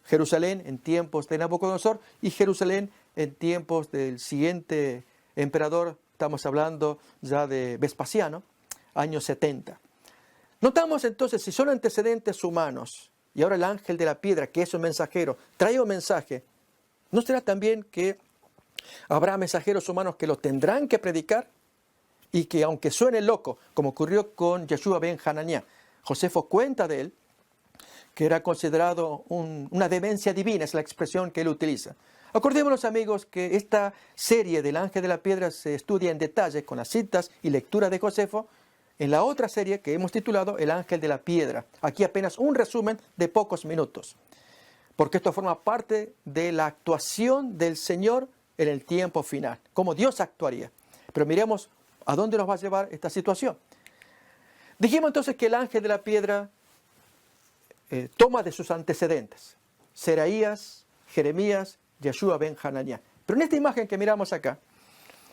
Jerusalén en tiempos de Nabucodonosor y Jerusalén en tiempos del siguiente emperador, estamos hablando ya de Vespasiano, años 70. Notamos entonces, si son antecedentes humanos, y ahora el ángel de la piedra, que es un mensajero, trae un mensaje, ¿no será también que habrá mensajeros humanos que lo tendrán que predicar? Y que aunque suene loco, como ocurrió con Yeshua ben Hananiah, Josefo cuenta de él, que era considerado una demencia divina, es la expresión que él utiliza. Acordémonos, amigos, que esta serie del ángel de la piedra se estudia en detalle con las citas y lectura de Josefo en la otra serie que hemos titulado El ángel de la piedra. Aquí apenas un resumen de pocos minutos, porque esto forma parte de la actuación del Señor en el tiempo final, cómo Dios actuaría. Pero miremos a dónde nos va a llevar esta situación. Dijimos entonces que el ángel de la piedra toma de sus antecedentes, Seraías, Jeremías, Yeshua ben Hananiah. Pero en esta imagen que miramos acá,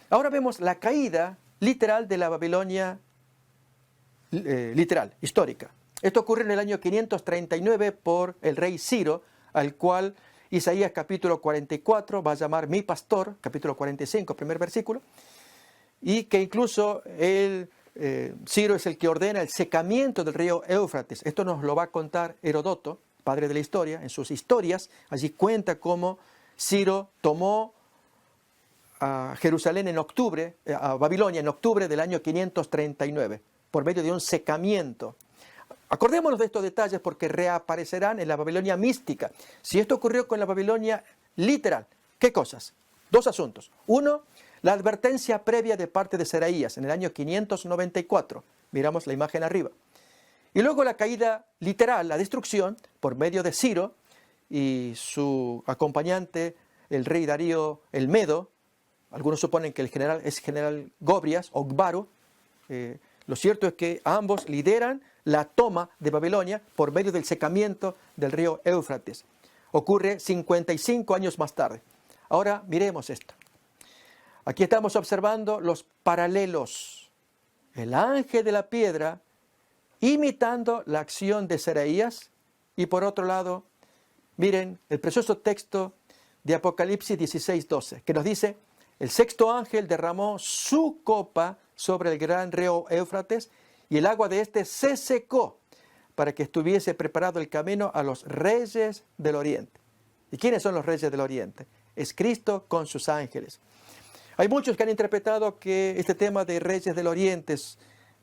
ahora vemos la caída literal de la Babilonia literal, histórica. Esto ocurre en el año 539 por el rey Ciro, al cual Isaías capítulo 44 va a llamar mi pastor, capítulo 45, primer versículo, y que incluso Ciro es el que ordena el secamiento del río Éufrates. Esto nos lo va a contar Heródoto, padre de la historia, en sus historias. Allí cuenta cómo Ciro tomó a Jerusalén en octubre, a Babilonia en octubre del año 539, por medio de un secamiento. Acordémonos de estos detalles porque reaparecerán en la Babilonia mística. Si esto ocurrió con la Babilonia literal, ¿qué cosas? Dos asuntos. Uno, la advertencia previa de parte de Seraías en el año 594. Miramos la imagen arriba. Y luego la caída literal, la destrucción, por medio de Ciro y su acompañante, el rey Darío el Medo. Algunos suponen que el general es general Gobrias o Gbaru. Lo cierto es que ambos lideran la toma de Babilonia por medio del secamiento del río Éufrates. Ocurre 55 años más tarde. Ahora miremos esto. Aquí estamos observando los paralelos. El ángel de la piedra imitando la acción de Seraías y por otro lado, miren el precioso texto de Apocalipsis 16:12 que nos dice: el sexto ángel derramó su copa sobre el gran río Éufrates y el agua de éste se secó para que estuviese preparado el camino a los reyes del oriente. ¿Y quiénes son los reyes del oriente? Es Cristo con sus ángeles. Hay muchos que han interpretado que este tema de reyes del oriente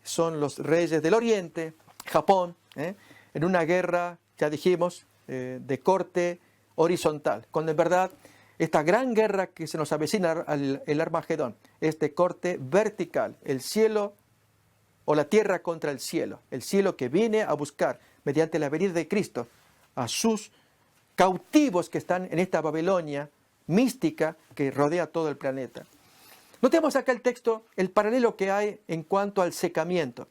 son los reyes del oriente, Japón, en una guerra, ya dijimos, de corte horizontal, cuando en verdad esta gran guerra que se nos avecina, el Armagedón, es de corte vertical, el cielo o la tierra contra el cielo que viene a buscar, mediante la venida de Cristo, a sus cautivos que están en esta Babilonia mística que rodea todo el planeta. Notemos acá el texto, el paralelo que hay en cuanto al secamiento.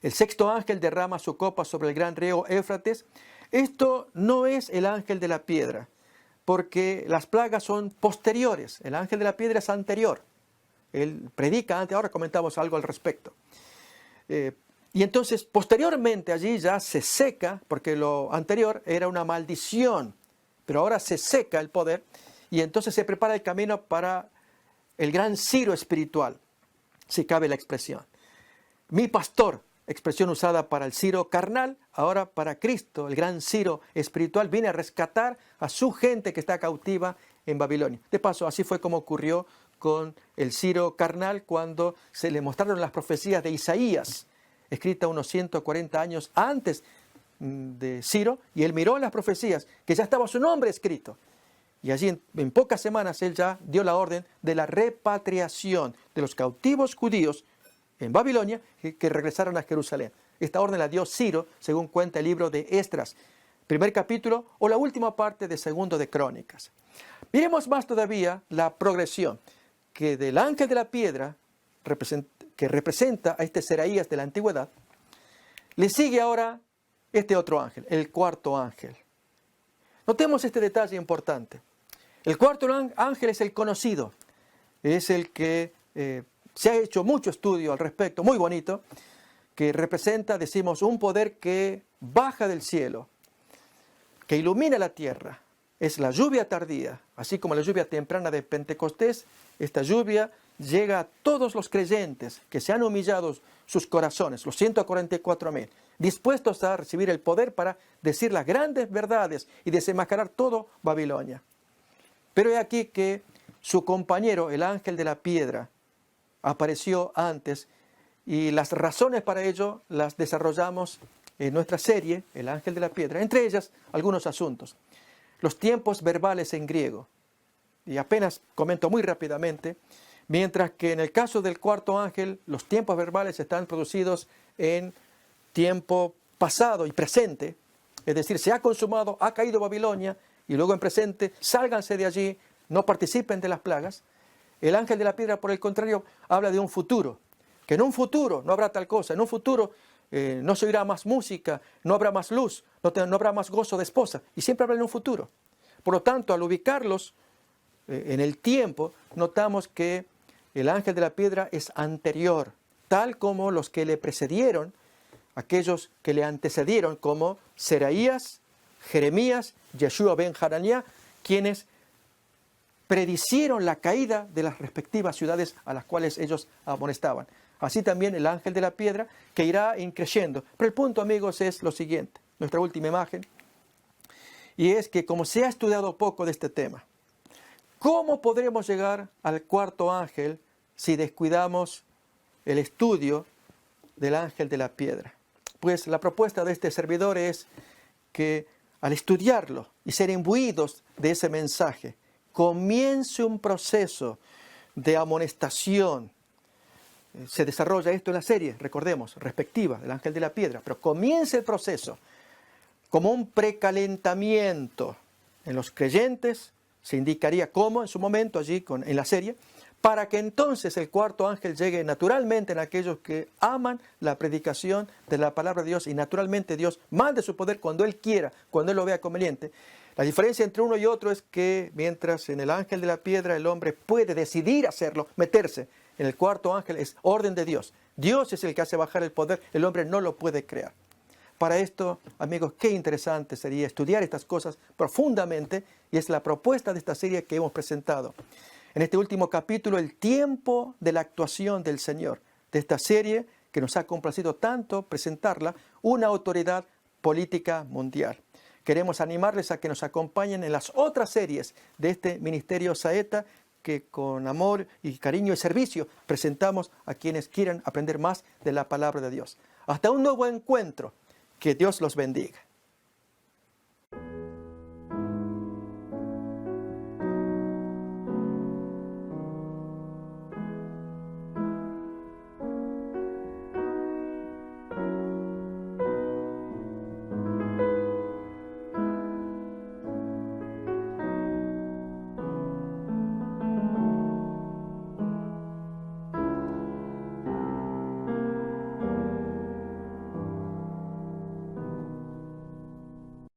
El sexto ángel derrama su copa sobre el gran río Éufrates. Esto no es el ángel de la piedra, porque las plagas son posteriores. El ángel de la piedra es anterior. Él predica antes, ahora comentamos algo al respecto. Y entonces, posteriormente allí ya se seca, porque lo anterior era una maldición, pero ahora se seca el poder, y entonces se prepara el camino para el gran Ciro espiritual, si cabe la expresión. Mi pastor, expresión usada para el Ciro carnal, ahora para Cristo, el gran Ciro espiritual, viene a rescatar a su gente que está cautiva en Babilonia. De paso, así fue como ocurrió con el Ciro carnal cuando se le mostraron las profecías de Isaías, escritas unos 140 años antes de Ciro, y él miró las profecías, que ya estaba su nombre escrito. Y allí en pocas semanas él ya dio la orden de la repatriación de los cautivos judíos en Babilonia que regresaron a Jerusalén. Esta orden la dio Ciro, según cuenta el libro de Esdras, primer capítulo o la última parte de segundo de Crónicas. Miremos más todavía la progresión, que del ángel de la piedra, que representa a este Seraías de la antigüedad, le sigue ahora este otro ángel, el cuarto ángel. Notemos este detalle importante. El cuarto ángel es el conocido, es el que se ha hecho mucho estudio al respecto, muy bonito, que representa, decimos, un poder que baja del cielo, que ilumina la tierra. Es la lluvia tardía, así como la lluvia temprana de Pentecostés. Esta lluvia llega a todos los creyentes que se han humillado sus corazones, los 144,000, dispuestos a recibir el poder para decir las grandes verdades y desenmascarar todo Babilonia. Pero he aquí que su compañero, el ángel de la piedra, apareció antes, y las razones para ello las desarrollamos en nuestra serie, El ángel de la piedra, entre ellas algunos asuntos. Los tiempos verbales en griego, y apenas comento muy rápidamente, mientras que en el caso del cuarto ángel, los tiempos verbales están producidos en tiempo pasado y presente, es decir, se ha consumado, ha caído Babilonia, y luego en presente, sálganse de allí, no participen de las plagas. El ángel de la piedra, por el contrario, habla de un futuro, que en un futuro no habrá tal cosa, en un futuro no se oirá más música, no habrá más luz, no habrá más gozo de esposa, y siempre habla en un futuro. Por lo tanto, al ubicarlos en el tiempo, notamos que el ángel de la piedra es anterior, tal como los que le precedieron, aquellos que le antecedieron, como Seraías, Jeremías, Yeshua ben Hananiah, quienes predicieron la caída de las respectivas ciudades a las cuales ellos amonestaban. Así también el ángel de la piedra, que irá increyendo. Pero el punto, amigos, es lo siguiente, nuestra última imagen, y es que como se ha estudiado poco de este tema, ¿cómo podremos llegar al cuarto ángel si descuidamos el estudio del ángel de la piedra? Pues la propuesta de este servidor es que al estudiarlo y ser imbuidos de ese mensaje, comience un proceso de amonestación. Se desarrolla esto en la serie, recordemos, respectiva del ángel de la piedra, pero comience el proceso como un precalentamiento en los creyentes, se indicaría cómo en su momento allí en la serie, para que entonces el cuarto ángel llegue naturalmente en aquellos que aman la predicación de la palabra de Dios, y naturalmente Dios mande su poder cuando Él quiera, cuando Él lo vea conveniente. La diferencia entre uno y otro es que mientras en el ángel de la piedra el hombre puede decidir hacerlo, meterse, en el cuarto ángel es orden de Dios. Dios es el que hace bajar el poder, el hombre no lo puede crear. Para esto, amigos, qué interesante sería estudiar estas cosas profundamente, y es la propuesta de esta serie que hemos presentado. En este último capítulo, el tiempo de la actuación del Señor, de esta serie que nos ha complacido tanto presentarla, una autoridad política mundial. Queremos animarles a que nos acompañen en las otras series de este Ministerio Saeta, que con amor y cariño y servicio presentamos a quienes quieran aprender más de la palabra de Dios. Hasta un nuevo encuentro. Que Dios los bendiga.